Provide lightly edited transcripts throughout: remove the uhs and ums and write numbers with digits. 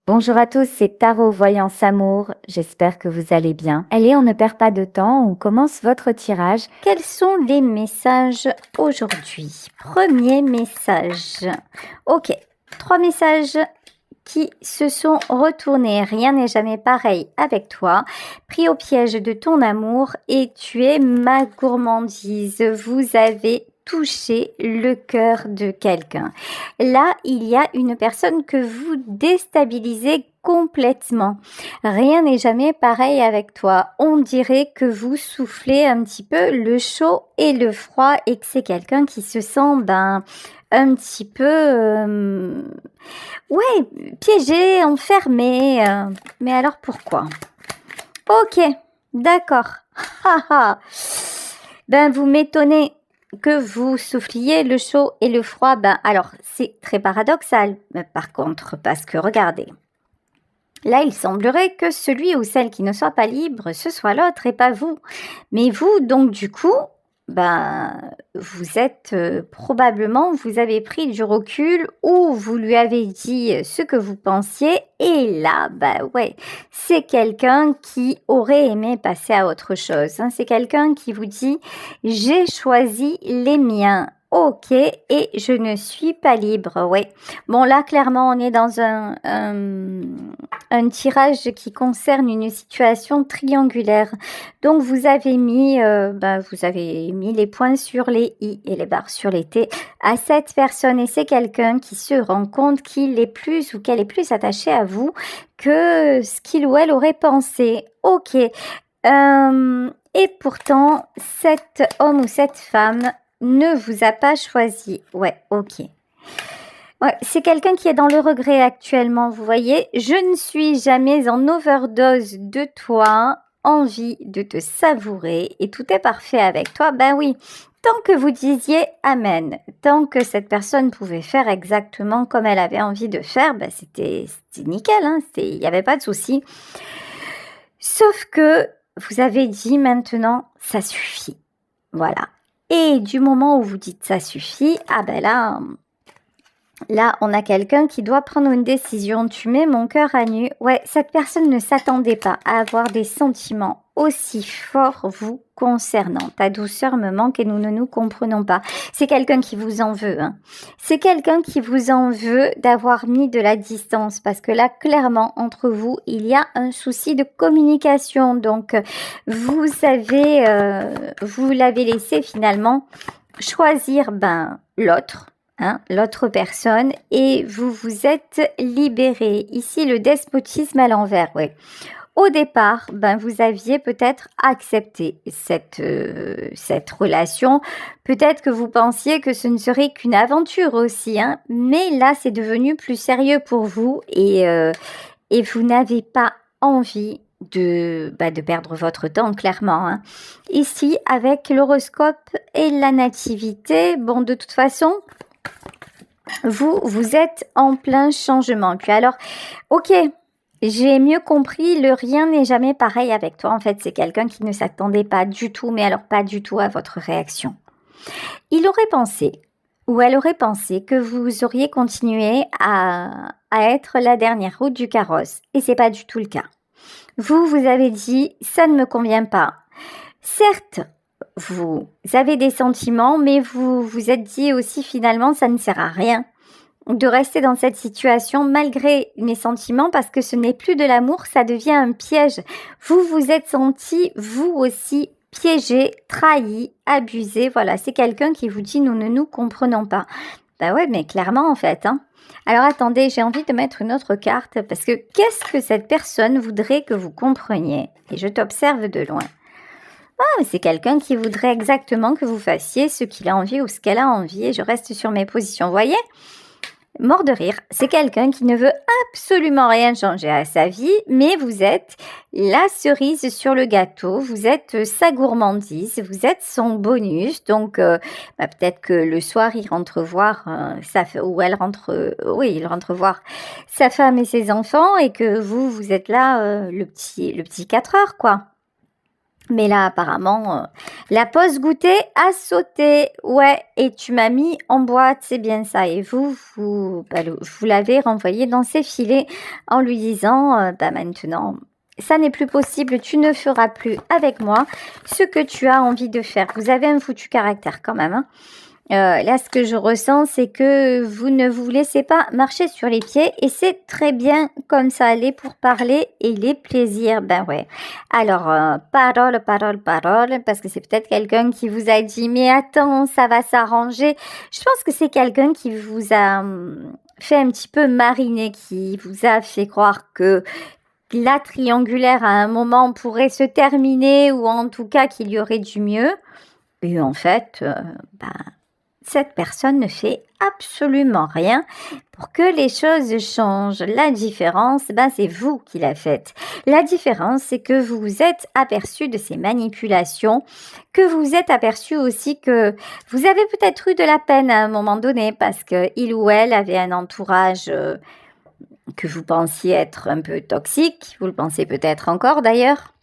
Bonjour à tous, c'est Tarot Voyance Amour. J'espère que vous allez bien. Allez, on ne perd pas de temps, on commence votre tirage. Quels sont les messages aujourd'hui? Premier message. Ok, 3 messages qui se sont retournés. Rien n'est jamais pareil avec toi. Pris au piège de ton amour et tu es ma gourmandise. Vous avez touché le cœur de quelqu'un. Là, il y a une personne que vous déstabilisez complètement. Rien n'est jamais pareil avec toi. On dirait que vous soufflez un petit peu le chaud et le froid et que c'est quelqu'un qui se sent un petit peu piégé, enfermé. Mais alors pourquoi? Ok, d'accord. Vous m'étonnez que vous souffliez le chaud et le froid. Alors, c'est très paradoxal, par contre, parce que regardez. Là, il semblerait que celui ou celle qui ne soit pas libre, ce soit l'autre et pas vous. Mais vous, donc, du coup, vous êtes probablement, vous avez pris du recul ou vous lui avez dit ce que vous pensiez. Et là, c'est quelqu'un qui aurait aimé passer à autre chose. C'est quelqu'un qui vous dit « j'ai choisi les miens ». Ok, et je ne suis pas libre, ouais. Bon, là, clairement, on est dans un tirage qui concerne une situation triangulaire. Donc, vous avez mis les points sur les i et les barres sur les t à cette personne. Et c'est quelqu'un qui se rend compte qu'il est plus ou qu'elle est plus attachée à vous que ce qu'il ou elle aurait pensé. Ok. Et pourtant, cet homme ou cette femme ne vous a pas choisi. Ouais, ok. Ouais, c'est quelqu'un qui est dans le regret actuellement, vous voyez. Je ne suis jamais en overdose de toi, envie de te savourer et tout est parfait avec toi. Ben oui, tant que vous disiez Amen, tant que cette personne pouvait faire exactement comme elle avait envie de faire, c'était nickel, hein, il n'y avait pas de souci. Sauf que vous avez dit maintenant, ça suffit. Voilà. Et du moment où vous dites ça suffit, là, on a quelqu'un qui doit prendre une décision. Tu mets mon cœur à nu. Ouais, cette personne ne s'attendait pas à avoir des sentiments aussi forts vous concernant. Ta douceur me manque et nous ne nous comprenons pas. C'est quelqu'un qui vous en veut. C'est quelqu'un qui vous en veut d'avoir mis de la distance parce que là, clairement, entre vous, il y a un souci de communication. Donc, vous l'avez laissé finalement choisir l'autre. L'autre personne et vous vous êtes libéré. Ici, le despotisme à l'envers, oui. Au départ, vous aviez peut-être accepté cette relation. Peut-être que vous pensiez que ce ne serait qu'une aventure aussi, mais là, c'est devenu plus sérieux pour vous et vous n'avez pas envie de perdre votre temps, clairement. Ici, avec l'horoscope et la nativité, bon, de toute façon, vous êtes en plein changement. Puis alors, ok, j'ai mieux compris, le rien n'est jamais pareil avec toi. En fait, c'est quelqu'un qui ne s'attendait pas du tout, mais alors pas du tout à votre réaction. Il aurait pensé, ou elle aurait pensé, que vous auriez continué à être la dernière roue du carrosse. Et c'est pas du tout le cas. Vous avez dit, ça ne me convient pas. Certes, vous avez des sentiments, mais vous vous êtes dit aussi finalement, ça ne sert à rien de rester dans cette situation malgré mes sentiments parce que ce n'est plus de l'amour, ça devient un piège. Vous vous êtes senti, vous aussi, piégé, trahi, abusé. Voilà, c'est quelqu'un qui vous dit, nous ne nous comprenons pas. Ouais, mais clairement en fait. Alors attendez, j'ai envie de mettre une autre carte parce que qu'est-ce que cette personne voudrait que vous compreniez? Et je t'observe de loin. Mais c'est quelqu'un qui voudrait exactement que vous fassiez ce qu'il a envie ou ce qu'elle a envie et je reste sur mes positions. Vous voyez? Mort de rire. C'est quelqu'un qui ne veut absolument rien changer à sa vie, mais vous êtes la cerise sur le gâteau, vous êtes sa gourmandise, vous êtes son bonus. Donc, peut-être que le soir, il rentre voir il rentre voir sa femme et ses enfants et que vous êtes là, le petit 4 heures, quoi. Mais là, apparemment, la pause goûter a sauté. Ouais, et tu m'as mis en boîte, c'est bien ça. Et vous l'avez renvoyé dans ses filets en lui disant, maintenant, ça n'est plus possible, tu ne feras plus avec moi ce que tu as envie de faire. Vous avez un foutu caractère quand même, hein. Là, ce que je ressens, c'est que vous ne vous laissez pas marcher sur les pieds et c'est très bien comme ça, les pourparlers et les plaisirs. Ben ouais. Alors, parole, parce que c'est peut-être quelqu'un qui vous a dit, mais attends, ça va s'arranger. Je pense que c'est quelqu'un qui vous a fait un petit peu mariner, qui vous a fait croire que la triangulaire à un moment pourrait se terminer ou en tout cas qu'il y aurait du mieux. Et en fait, cette personne ne fait absolument rien pour que les choses changent. La différence, c'est vous qui la faites. La différence, c'est que vous vous êtes aperçu de ces manipulations, que vous vous êtes aperçu aussi que vous avez peut-être eu de la peine à un moment donné parce qu'il ou elle avait un entourage que vous pensiez être un peu toxique. Vous le pensez peut-être encore d'ailleurs.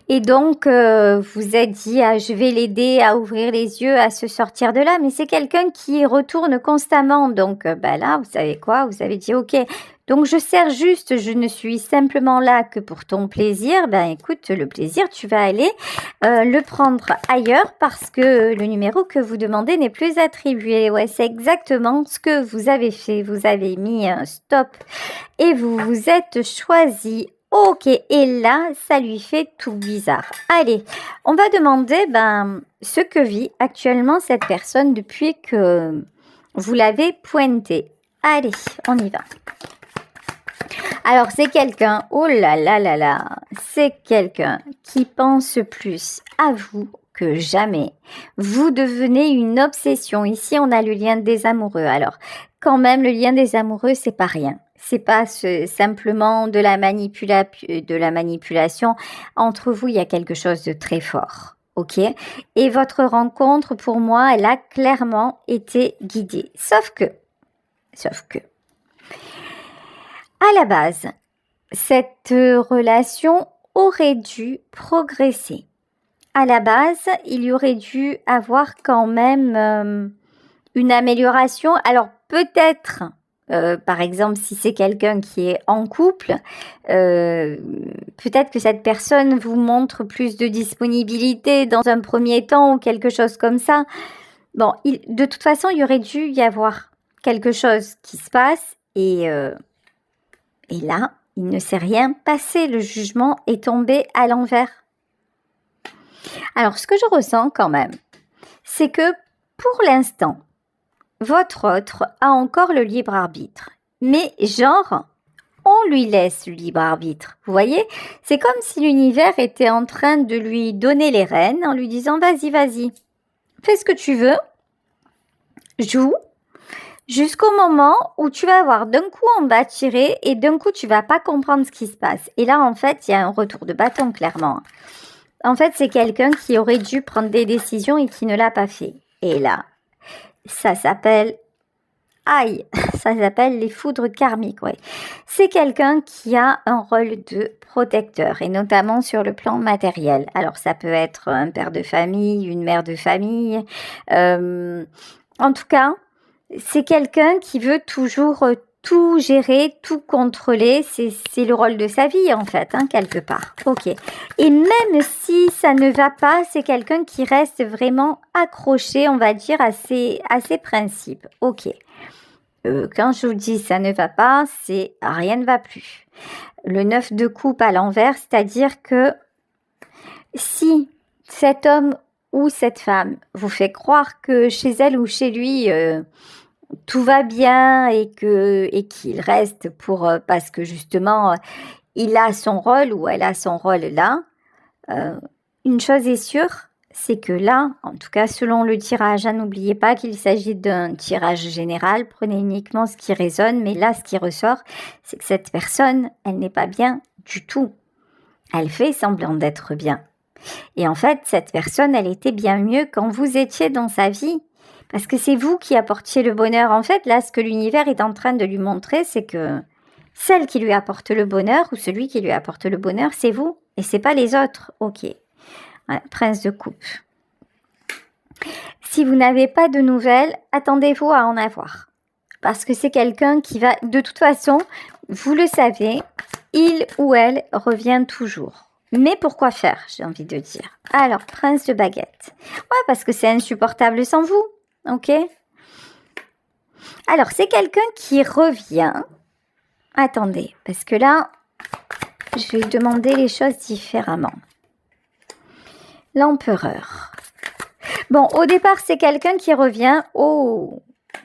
Et donc, vous êtes dit, je vais l'aider à ouvrir les yeux, à se sortir de là. Mais c'est quelqu'un qui retourne constamment. Donc, là, vous savez quoi? Vous avez dit, ok, donc je sers juste, je ne suis simplement là que pour ton plaisir. Écoute, le plaisir, tu vas aller le prendre ailleurs parce que le numéro que vous demandez n'est plus attribué. Ouais, c'est exactement ce que vous avez fait. Vous avez mis un stop et vous vous êtes choisi. Ok, et là, ça lui fait tout bizarre. Allez, on va demander ce que vit actuellement cette personne depuis que vous l'avez pointé. Allez, on y va. Alors, c'est quelqu'un, oh là là là là, c'est quelqu'un qui pense plus à vous que jamais. Vous devenez une obsession. Ici, on a le lien des amoureux. Alors, quand même, le lien des amoureux, c'est pas rien. C'est pas simplement de la manipulation. Entre vous, il y a quelque chose de très fort. Ok? Et votre rencontre, pour moi, elle a clairement été guidée. Sauf que, à la base, cette relation aurait dû progresser. À la base, il y aurait dû avoir quand même une amélioration. Alors peut-être, par exemple, si c'est quelqu'un qui est en couple, peut-être que cette personne vous montre plus de disponibilité dans un premier temps ou quelque chose comme ça. Bon, de toute façon, il y aurait dû y avoir quelque chose qui se passe et là, il ne s'est rien passé. Le jugement est tombé à l'envers. Alors, ce que je ressens quand même, c'est que pour l'instant, votre autre a encore le libre arbitre. Mais genre, on lui laisse le libre arbitre. Vous voyez? C'est comme si l'univers était en train de lui donner les rênes en lui disant « Vas-y, fais ce que tu veux, joue. » Jusqu'au moment où tu vas voir d'un coup on va tirer et d'un coup tu vas pas comprendre ce qui se passe. Et là en fait il y a un retour de bâton clairement. En fait c'est quelqu'un qui aurait dû prendre des décisions et qui ne l'a pas fait. Et là ça s'appelle ça s'appelle les foudres karmiques. Ouais. C'est quelqu'un qui a un rôle de protecteur et notamment sur le plan matériel. Alors ça peut être un père de famille, une mère de famille. En tout cas, c'est quelqu'un qui veut toujours tout gérer, tout contrôler. C'est le rôle de sa vie, en fait, quelque part. Ok. Et même si ça ne va pas, c'est quelqu'un qui reste vraiment accroché, on va dire, à ses principes. Ok. Quand je vous dis ça ne va pas, c'est rien ne va plus. Le 9 de coupe à l'envers, c'est-à-dire que si cet homme ou cette femme vous fait croire que chez elle ou chez lui tout va bien et qu'il reste pour parce que justement il a son rôle ou elle a son rôle là, une chose est sûre, c'est que là, en tout cas selon le tirage, n'oubliez pas qu'il s'agit d'un tirage général, prenez uniquement ce qui résonne, mais là ce qui ressort, c'est que cette personne, elle n'est pas bien du tout. Elle fait semblant d'être bien. Et en fait, cette personne, elle était bien mieux quand vous étiez dans sa vie. Parce que c'est vous qui apportiez le bonheur. En fait, là, ce que l'univers est en train de lui montrer, c'est que celle qui lui apporte le bonheur ou celui qui lui apporte le bonheur, c'est vous. Et c'est pas les autres. Ok. Voilà, prince de coupe. Si vous n'avez pas de nouvelles, attendez-vous à en avoir. Parce que c'est quelqu'un qui va... De toute façon, vous le savez, il ou elle revient toujours. Mais pourquoi faire, j'ai envie de dire. Alors, prince de baguette. Ouais, parce que c'est insupportable sans vous. Ok. Alors, c'est quelqu'un qui revient. Attendez, parce que là, je vais demander les choses différemment. L'empereur. Bon, au départ, c'est quelqu'un qui revient. Oh,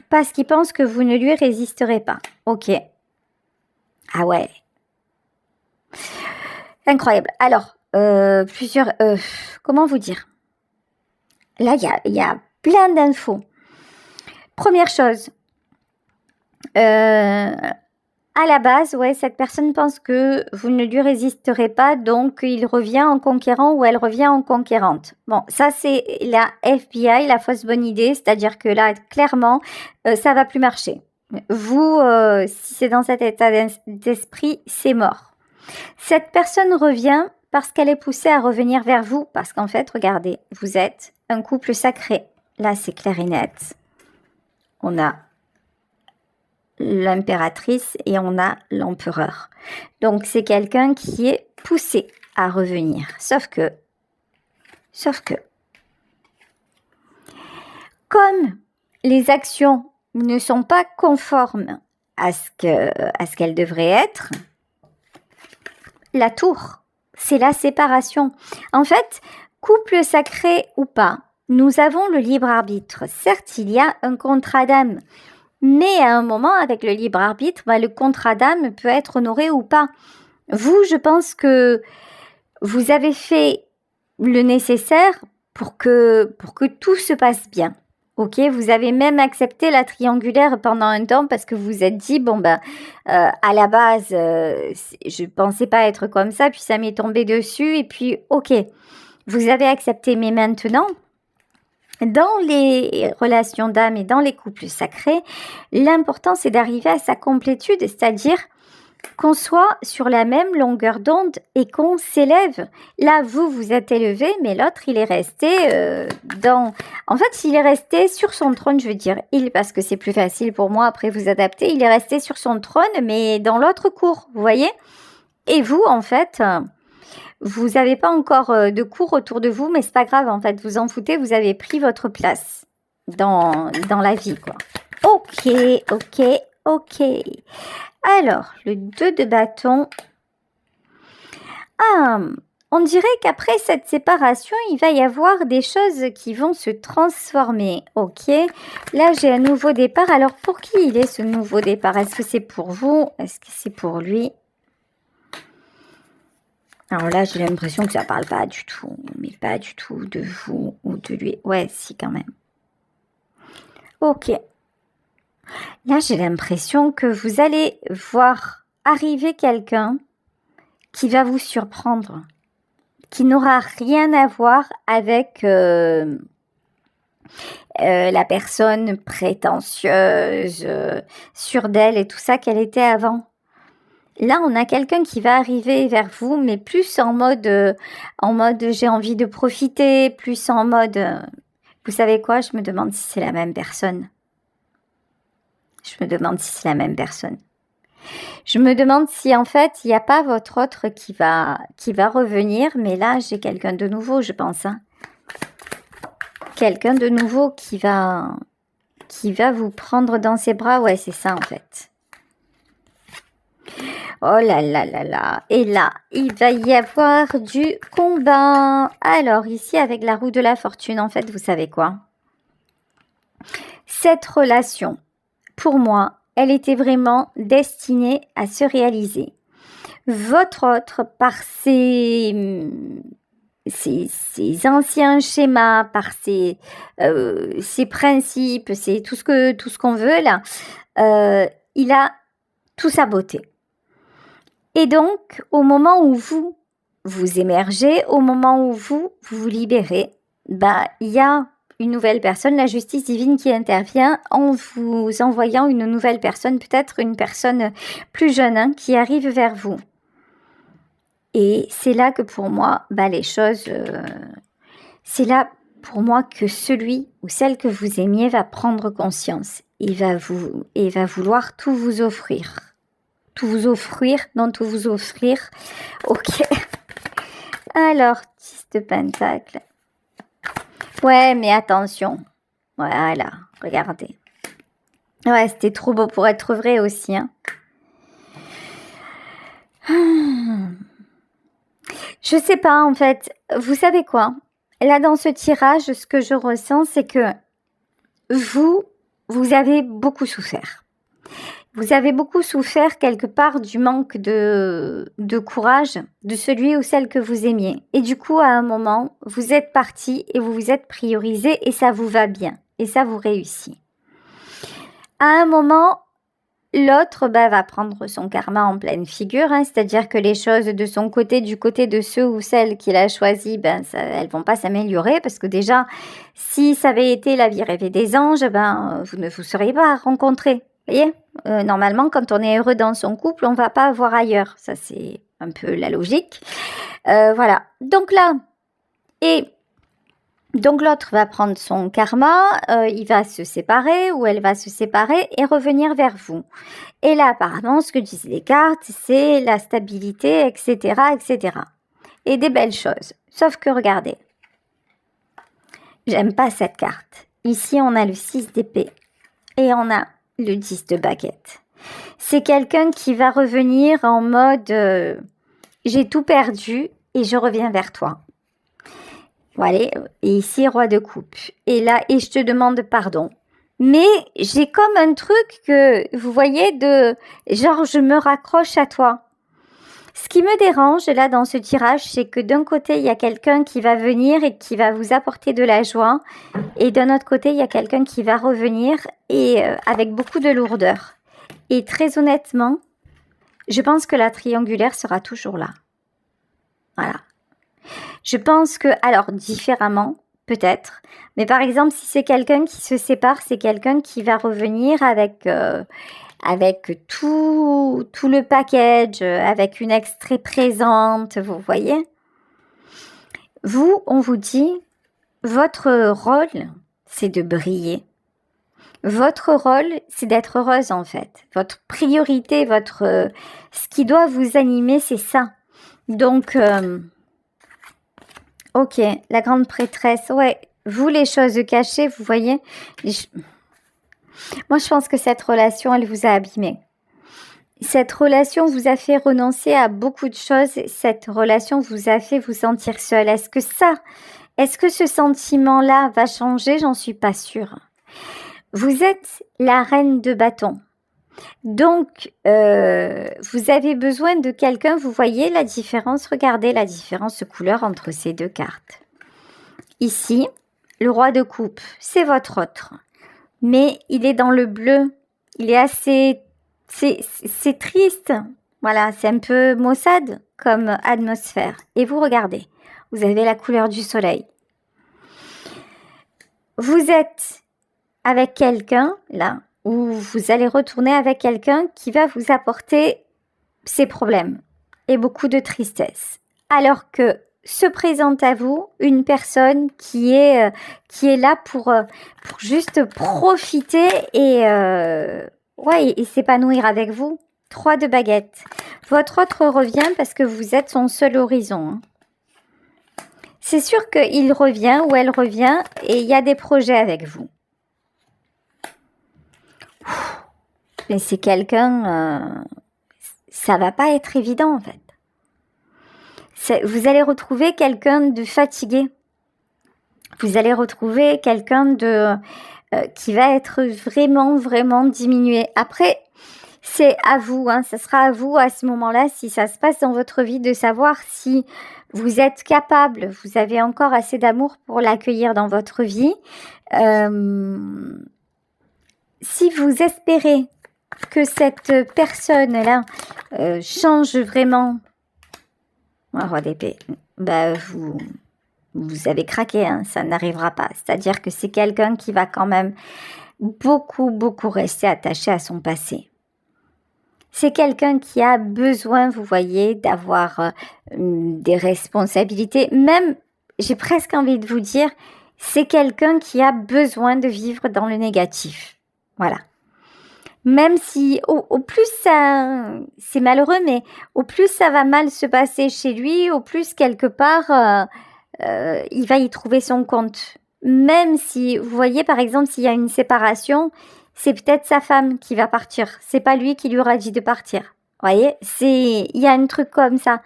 parce qu'il pense que vous ne lui résisterez pas. Ok. Ah ouais. Incroyable. Alors, comment vous dire? Là, il y a plein d'infos. Première chose. À la base, ouais, cette personne pense que vous ne lui résisterez pas, donc il revient en conquérant ou elle revient en conquérante. Bon, ça c'est la FBI, la fausse bonne idée, c'est-à-dire que là, clairement, ça va plus marcher. Vous, si c'est dans cet état d'esprit, c'est mort. Cette personne revient parce qu'elle est poussée à revenir vers vous, parce qu'en fait, regardez, vous êtes un couple sacré. Là, c'est clair et net. On a l'impératrice et on a l'empereur. Donc, c'est quelqu'un qui est poussé à revenir. Sauf que, comme les actions ne sont pas conformes à ce qu'elles devraient être, la tour, c'est la séparation. En fait, couple sacré ou pas, nous avons le libre arbitre. Certes, il y a un contrat d'âme, mais à un moment, avec le libre arbitre, le contrat d'âme peut être honoré ou pas. Vous, je pense que vous avez fait le nécessaire pour que tout se passe bien. Ok, vous avez même accepté la triangulaire pendant un temps parce que vous vous êtes dit, à la base, je pensais pas être comme ça, puis ça m'est tombé dessus, et puis ok, vous avez accepté, mais maintenant, dans les relations d'âme et dans les couples sacrés, l'important c'est d'arriver à sa complétude, c'est-à-dire qu'on soit sur la même longueur d'onde et qu'on s'élève. Là, vous êtes élevé, mais l'autre, il est resté En fait, il est resté sur son trône, je veux dire. Parce que c'est plus facile pour moi, après vous adapter, il est resté sur son trône, mais dans l'autre cour, vous voyez? Et vous, en fait, vous n'avez pas encore de cours autour de vous, mais c'est pas grave, en fait, vous en foutez, vous avez pris votre place dans la vie, quoi. Ok. Alors, le 2 de bâton. Ah, on dirait qu'après cette séparation, il va y avoir des choses qui vont se transformer. Ok, là j'ai un nouveau départ. Alors, pour qui il est ce nouveau départ? Est-ce que c'est pour vous? Est-ce que c'est pour lui? Alors là, j'ai l'impression que ça parle pas du tout, mais pas du tout de vous ou de lui. Ouais, si, quand même. Ok. Là, j'ai l'impression que vous allez voir arriver quelqu'un qui va vous surprendre, qui n'aura rien à voir avec la personne prétentieuse, sûre d'elle et tout ça qu'elle était avant. Là, on a quelqu'un qui va arriver vers vous, mais plus en mode j'ai envie de profiter, plus en mode vous savez quoi, je me demande si c'est la même personne. Je me demande si en fait, il n'y a pas votre autre qui va revenir, mais là, j'ai quelqu'un de nouveau, je pense. Hein. Quelqu'un de nouveau qui va vous prendre dans ses bras, ouais, c'est ça en fait. Oh là là là là. Et là, il va y avoir du combat. Alors, ici, avec la roue de la fortune, en fait, vous savez quoi? Cette relation, pour moi, elle était vraiment destinée à se réaliser. Votre autre, par ses anciens schémas, par ses principes, c'est tout ce qu'on veut là, il a tout saboté. Et donc, au moment où vous émergez, au moment où vous vous libérez, il y a une nouvelle personne, la justice divine qui intervient en vous envoyant une nouvelle personne, peut-être une personne plus jeune qui arrive vers vous. Et c'est là que pour moi, les choses... c'est là pour moi que celui ou celle que vous aimiez va prendre conscience. Il va vouloir tout vous offrir. Tout vous offrir, non tout vous offrir. Ok. Alors, 10 de pentacle. Ouais, mais attention. Voilà, regardez. Ouais, c'était trop beau pour être vrai aussi. Hein. Je sais pas, en fait. Vous savez quoi? Là, dans ce tirage, ce que je ressens, c'est que vous avez beaucoup souffert. Vous avez beaucoup souffert quelque part du manque de courage de celui ou celle que vous aimiez. Et du coup, à un moment, vous êtes parti et vous vous êtes priorisé et ça vous va bien. Et ça vous réussit. À un moment, l'autre va prendre son karma en pleine figure. Hein, c'est-à-dire que les choses de son côté, du côté de ceux ou celles qu'il a choisi, elles vont pas s'améliorer. Parce que déjà, si ça avait été la vie rêvée des anges, vous ne vous seriez pas rencontrés. Vous voyez, normalement, quand on est heureux dans son couple, on va pas voir ailleurs. Ça, c'est un peu la logique. Voilà. Donc là, donc l'autre va prendre son karma, il va se séparer ou elle va se séparer et revenir vers vous. Et là, apparemment, ce que disent les cartes, c'est la stabilité, etc., etc. Et des belles choses. Sauf que, regardez, j'aime pas cette carte. Ici, on a le 6 d'épée et on a le 10 de baguette. C'est quelqu'un qui va revenir en mode j'ai tout perdu et je reviens vers toi. Voilà, et ici roi de coupe. Et là, et je te demande pardon. Mais j'ai comme un truc que vous voyez de genre je me raccroche à toi. Ce qui me dérange là dans ce tirage, c'est que d'un côté il y a quelqu'un qui va venir et qui va vous apporter de la joie, et d'un autre côté il y a quelqu'un qui va revenir et avec beaucoup de lourdeur. Et très honnêtement, je pense que la triangulaire sera toujours là. Voilà. Je pense que, alors différemment, peut-être, mais par exemple, si c'est quelqu'un qui se sépare, c'est quelqu'un qui va revenir avec tout le package, avec une ex très présente, vous voyez. Vous, on vous dit, votre rôle, c'est de briller. Votre rôle, c'est d'être heureuse en fait. Votre priorité, ce qui doit vous animer, c'est ça. Donc, ok, la grande prêtresse, ouais, vous les choses cachées, vous voyez. Moi, je pense que cette relation, elle vous a abîmé. Cette relation vous a fait renoncer à beaucoup de choses. Cette relation vous a fait vous sentir seule. Est-ce que ce sentiment-là va changer? J'en suis pas sûre. Vous êtes la reine de bâton. Donc, vous avez besoin de quelqu'un. Vous voyez la différence? Regardez la différence de couleur entre ces deux cartes. Ici, le roi de coupe, c'est votre autre. Mais il est dans le bleu. Il est assez... C'est triste. Voilà, c'est un peu maussade comme atmosphère. Et vous, regardez, vous avez la couleur du soleil. Vous êtes avec quelqu'un, là, où vous allez retourner avec quelqu'un qui va vous apporter ses problèmes et beaucoup de tristesse. Alors que se présente à vous une personne qui est là pour juste profiter et s'épanouir avec vous. 3 de baguette. Votre autre revient parce que vous êtes son seul horizon. Hein. C'est sûr qu'il revient ou elle revient et il y a des projets avec vous. Mais c'est quelqu'un... ça va pas être évident en fait. Vous allez retrouver quelqu'un de fatigué. Vous allez retrouver quelqu'un qui va être vraiment, vraiment diminué. Après, c'est à vous, hein, ça sera à vous à ce moment-là, si ça se passe dans votre vie, de savoir si vous êtes capable, vous avez encore assez d'amour pour l'accueillir dans votre vie. Si vous espérez que cette personne-là change vraiment, roi d'épée, vous avez craqué, hein, ça n'arrivera pas. C'est-à-dire que c'est quelqu'un qui va quand même beaucoup, beaucoup rester attaché à son passé. C'est quelqu'un qui a besoin, vous voyez, d'avoir des responsabilités. Même, j'ai presque envie de vous dire, c'est quelqu'un qui a besoin de vivre dans le négatif. Voilà. Même si au plus ça, c'est malheureux, mais au plus ça va mal se passer chez lui, au plus quelque part, il va y trouver son compte. Même si, vous voyez, par exemple, s'il y a une séparation, c'est peut-être sa femme qui va partir. C'est pas lui qui lui aura dit de partir. Vous voyez, il y a un truc comme ça.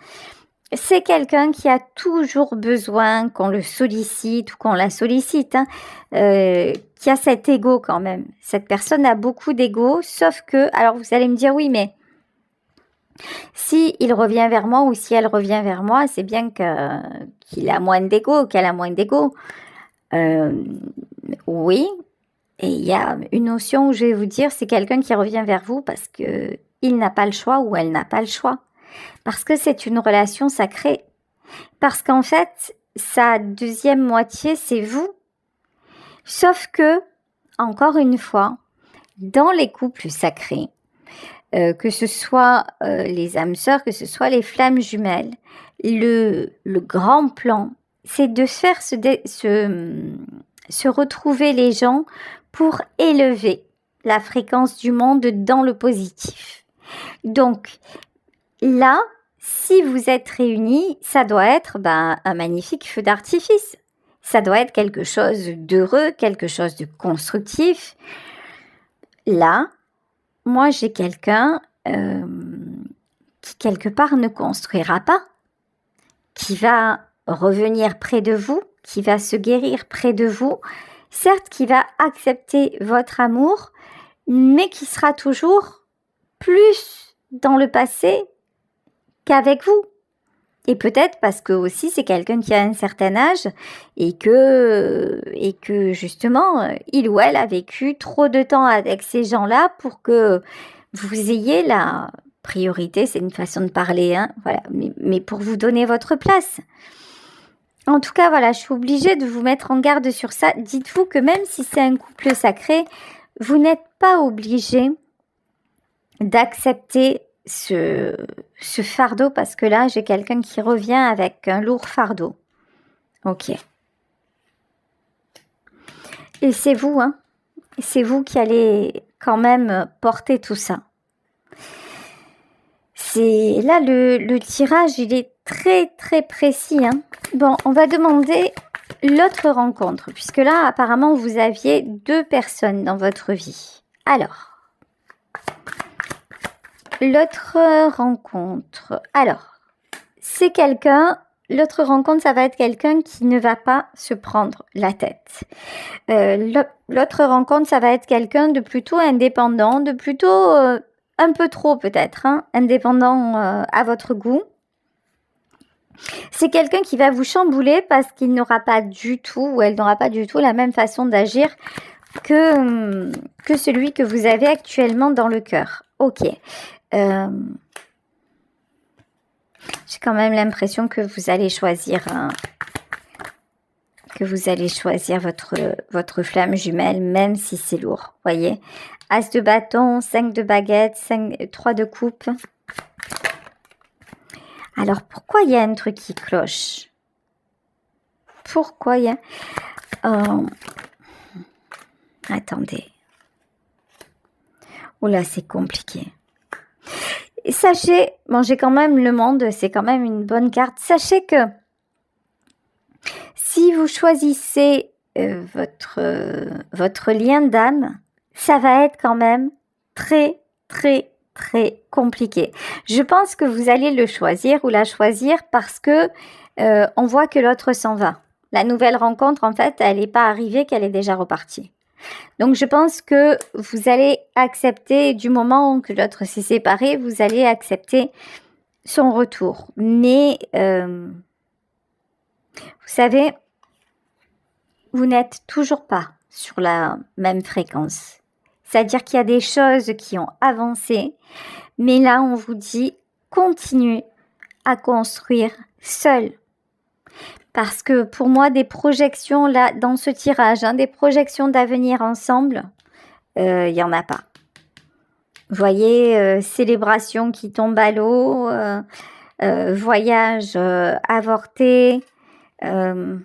C'est quelqu'un qui a toujours besoin qu'on le sollicite ou qu'on la sollicite, hein, qui a cet ego quand même. Cette personne a beaucoup d'ego, sauf que, alors vous allez me dire, oui, mais si il revient vers moi ou si elle revient vers moi, c'est bien qu'il a moins d'ego, qu'elle a moins d'ego. Oui, et il y a une notion où je vais vous dire, c'est quelqu'un qui revient vers vous parce que il n'a pas le choix ou elle n'a pas le choix. Parce que c'est une relation sacrée. Parce qu'en fait, sa deuxième moitié, c'est vous. Sauf que, encore une fois, dans les couples sacrés, que ce soit les âmes sœurs, que ce soit les flammes jumelles, le grand plan, c'est de faire se retrouver les gens pour élever la fréquence du monde dans le positif. Donc, là, si vous êtes réunis, ça doit être un magnifique feu d'artifice. Ça doit être quelque chose d'heureux, quelque chose de constructif. Là, moi, j'ai quelqu'un qui, quelque part, ne construira pas, qui va revenir près de vous, qui va se guérir près de vous, certes, qui va accepter votre amour, mais qui sera toujours plus dans le passé qu'avec vous. Et peut-être parce que aussi c'est quelqu'un qui a un certain âge et que justement il ou elle a vécu trop de temps avec ces gens-là pour que vous ayez la priorité, c'est une façon de parler, hein, voilà, mais pour vous donner votre place. En tout cas, voilà, je suis obligée de vous mettre en garde sur ça. Dites-vous que même si c'est un couple sacré, vous n'êtes pas obligé d'accepter ce fardeau, parce que là, j'ai quelqu'un qui revient avec un lourd fardeau. Ok. Et c'est vous, hein. C'est vous qui allez quand même porter tout ça. C'est là, le tirage, il est très, très précis, hein. Bon, on va demander l'autre rencontre, puisque là, apparemment, vous aviez 2 personnes dans votre vie. Alors, l'autre rencontre. Alors, c'est quelqu'un, l'autre rencontre, ça va être quelqu'un qui ne va pas se prendre la tête. L'autre rencontre, ça va être quelqu'un de plutôt indépendant, de plutôt un peu trop peut-être, hein, indépendant à votre goût. C'est quelqu'un qui va vous chambouler parce qu'il n'aura pas du tout, ou elle n'aura pas du tout la même façon d'agir que celui que vous avez actuellement dans le cœur. Ok. J'ai quand même l'impression que vous allez choisir votre flamme jumelle, même si c'est lourd. Voyez, As de bâton, 5 de baguette, 3 de coupe. Alors, pourquoi il y a un truc qui cloche? Pourquoi il y a... Attendez. Oula, c'est compliqué. Et sachez, bon, j'ai quand même le monde, c'est quand même une bonne carte. Sachez que si vous choisissez votre lien d'âme, ça va être quand même très, très, très compliqué. Je pense que vous allez le choisir ou la choisir parce que on voit que l'autre s'en va. La nouvelle rencontre, en fait, elle n'est pas arrivée, qu'elle est déjà repartie. Donc, je pense que vous allez accepter, du moment que l'autre s'est séparé, vous allez accepter son retour. Mais, vous savez, vous n'êtes toujours pas sur la même fréquence. C'est-à-dire qu'il y a des choses qui ont avancé, mais là, on vous dit, continuez à construire seul. Parce que pour moi, des projections là dans ce tirage, hein, des projections d'avenir ensemble, il n'y en a pas. Voyez, célébration qui tombe à l'eau, voyage avorté. Il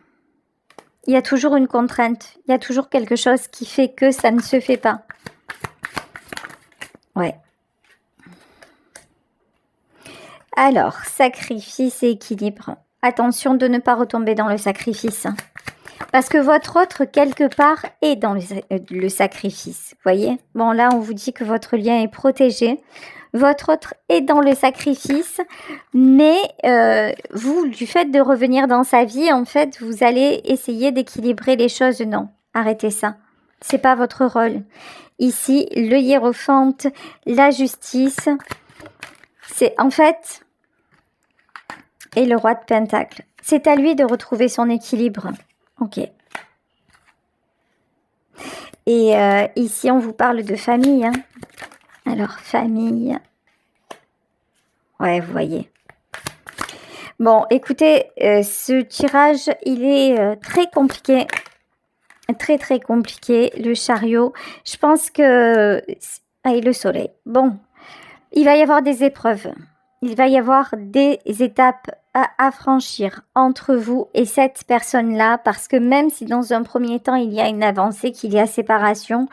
y a toujours une contrainte, il y a toujours quelque chose qui fait que ça ne se fait pas. Ouais. Alors, sacrifice et équilibre. Attention de ne pas retomber dans le sacrifice. Parce que votre autre, quelque part, est dans le sacrifice. Voyez? Bon, là, on vous dit que votre lien est protégé. Votre autre est dans le sacrifice. Mais vous, du fait de revenir dans sa vie, en fait, vous allez essayer d'équilibrer les choses. Non, arrêtez ça. C'est pas votre rôle. Ici, le hiérophante, la justice. C'est en fait... Et le roi de Pentacle. C'est à lui de retrouver son équilibre. Ok. Et ici, on vous parle de famille. Hein. Alors, famille. Ouais, vous voyez. Bon, écoutez, ce tirage, il est très compliqué. Très, très compliqué. Le chariot. Je pense que... Ah, et le soleil. Bon, il va y avoir des épreuves. Il va y avoir des étapes à franchir entre vous et cette personne-là, parce que même si dans un premier temps, il y a une avancée, qu'il y a séparation,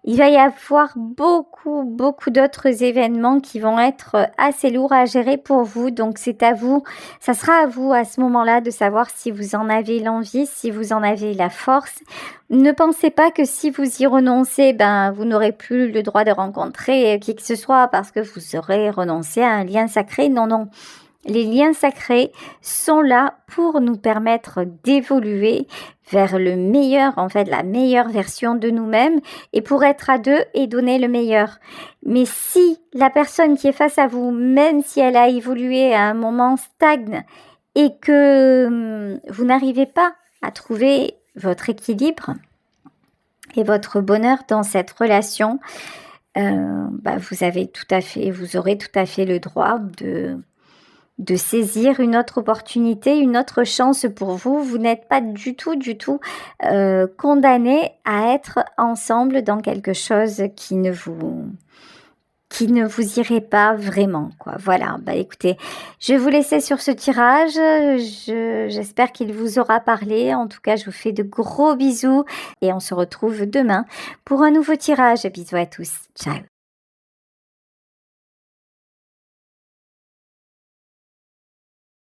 il va y avoir beaucoup d'autres événements qui vont être assez lourds à gérer pour vous. Donc, c'est à vous, ça sera à vous à ce moment-là de savoir si vous en avez l'envie, si vous en avez la force. Ne pensez pas que si vous y renoncez, vous n'aurez plus le droit de rencontrer qui que ce soit parce que vous aurez renoncé à un lien sacré. Non, non. Les liens sacrés sont là pour nous permettre d'évoluer vers le meilleur, en fait, la meilleure version de nous-mêmes et pour être à deux et donner le meilleur. Mais si la personne qui est face à vous, même si elle a évolué à un moment, stagne et que vous n'arrivez pas à trouver votre équilibre et votre bonheur dans cette relation, vous aurez tout à fait le droit de saisir une autre opportunité, une autre chance pour vous. Vous n'êtes pas du tout condamné à être ensemble dans quelque chose qui ne vous irait pas vraiment, quoi. Voilà, écoutez, je vais vous laisser sur ce tirage. J'espère qu'il vous aura parlé. En tout cas, je vous fais de gros bisous et on se retrouve demain pour un nouveau tirage. Bisous à tous. Ciao.